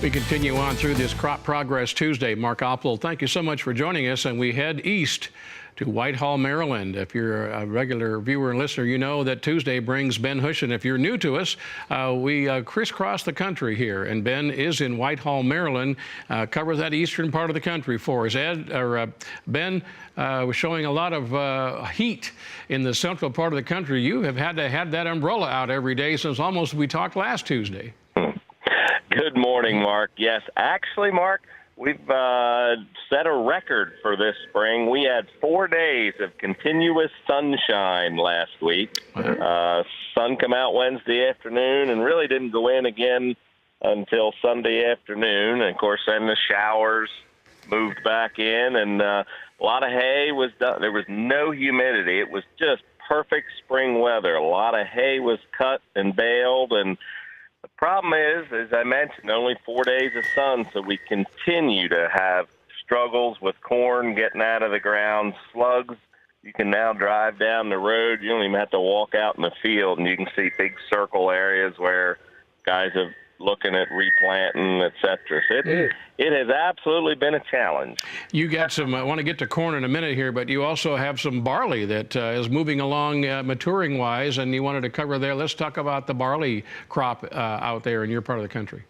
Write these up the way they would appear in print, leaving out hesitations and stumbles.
We continue on through this Crop Progress Tuesday. Mark Oppold, thank you so much for joining us, and we head east to Whitehall, Maryland. If you're a regular viewer and listener, you know that Tuesday brings Ben Hushon. If you're new to us, we crisscross the country here, and Ben is in Whitehall, Maryland, covers that eastern part of the country for us. Ben was showing a lot of heat in the central part of the country. You have had to have that umbrella out every day since almost we talked last Tuesday. Good morning, Mark. Yes, actually, Mark, we've set a record for this spring. We had 4 days of continuous sunshine last week. Sun come out Wednesday afternoon and really didn't go in again until Sunday afternoon. And, of course, then the showers moved back in, and a lot of hay was done. There was no humidity. It was just perfect spring weather. A lot of hay was cut and baled, and the problem is, as I mentioned, only 4 days of sun, so we continue to have struggles with corn getting out of the ground, slugs. You can now drive down the road. You don't even have to walk out in the field, and you can see big circle areas where guys are looking at replanting, et cetera. So it has absolutely been a challenge. You got some, I want to get to corn in a minute here, but you also have some barley that is moving along maturing-wise, and you wanted to cover there. Let's talk about the barley crop out there in your part of the country.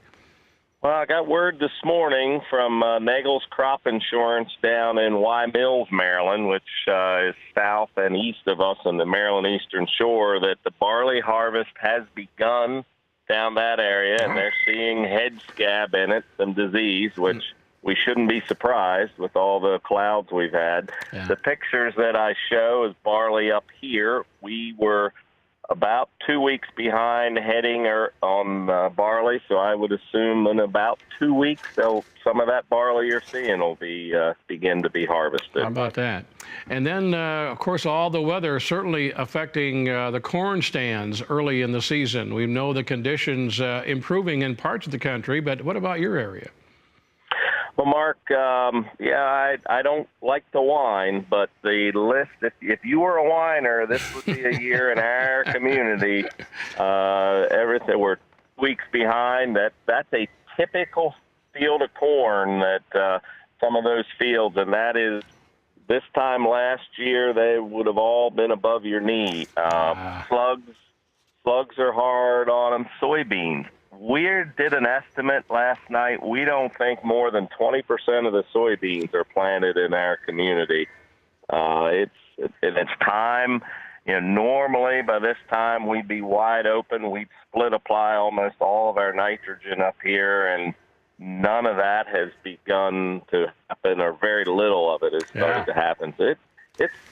Well, I got word this morning from Nagel's Crop Insurance down in Y Mills, Maryland, which is south and east of us on the Maryland Eastern Shore, that the barley harvest has begun down that area, and they're seeing head scab in it, some disease, which we shouldn't be surprised with all the clouds we've had. Yeah. The pictures that I show is barley up here. We were about 2 weeks behind heading on barley, so I would assume in about 2 weeks, some of that barley you're seeing will be begin to be harvested. How about that? And then, of course, all the weather certainly affecting the corn stands early in the season. We know the conditions improving in parts of the country, but what about your area? Well, Mark, I don't like to whine, but the list, if you were a whiner, this would be a year in our community. Everything, we're weeks behind. That's a typical field of corn that some of those fields, and that is this time last year, they would have all been above your knee. Slugs are hard on them. Soybeans. We did an estimate last night. We don't think more than 20% of the soybeans are planted in our community. It's time. You know, normally by this time we'd be wide open. We'd split apply almost all of our nitrogen up here, and none of that has begun to happen, or very little of it has started to happen. So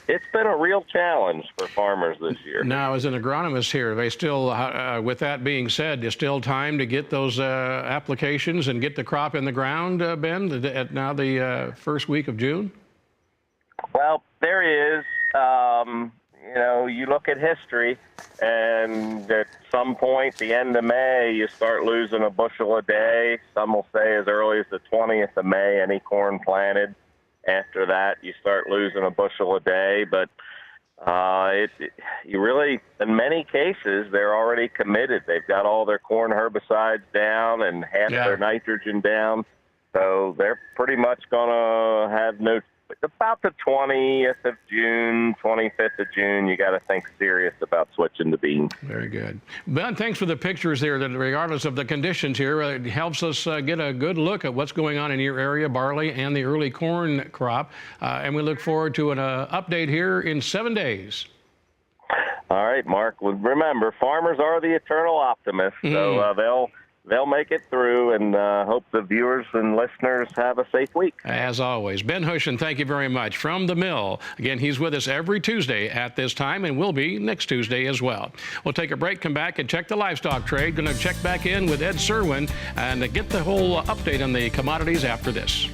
it's been a real challenge for farmers this year. Now, as an agronomist here, they still, with that being said, there's still time to get those applications and get the crop in the ground, Ben, at now the first week of June? Well, there is. You know, you look at history, and at some point, the end of May, you start losing a bushel a day. Some will say as early as the 20th of May, any corn planted. After that, you start losing a bushel a day. But you really, in many cases, they're already committed. They've got all their corn herbicides down and half their nitrogen down. So they're pretty much going to have about the 20th of June, 25th of June, you got to think serious about switching to beans. Very good. Ben, thanks for the pictures there that regardless of the conditions here, it helps us get a good look at what's going on in your area, barley and the early corn crop. And we look forward to an update here in 7 days. All right, Mark. Well, remember, farmers are the eternal optimists, so they'll make it through, and hope the viewers and listeners have a safe week. As always, Ben Hushon, thank you very much. From the mill. Again, he's with us every Tuesday at this time, and will be next Tuesday as well. We'll take a break, come back, and check the livestock trade. Going to check back in with Ed Serwin and get the whole update on the commodities after this.